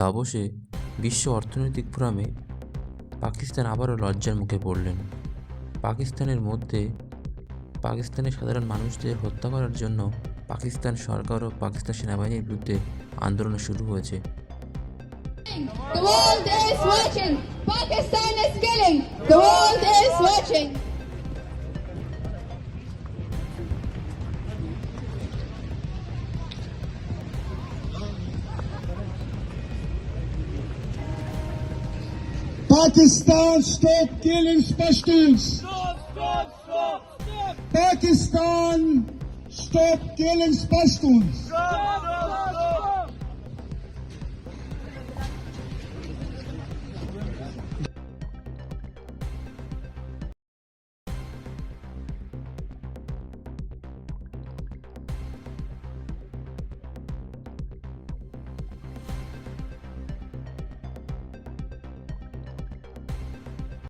দাভোসে বিশ্ব অর্থনৈতিক ফোরামে পাকিস্তান আবারও লজ্জার মুখে পড়লেন। পাকিস্তানের সাধারণ মানুষদের হত্যা করার জন্য পাকিস্তান সরকার ও পাকিস্তান সেনাবাহিনীর বিরুদ্ধে আন্দোলন শুরু হয়েছে। The world is watching. Pakistan is killing. The world is watching. Pakistan, stop killing Pashtuns. Pakistan, stop killing Pashtuns.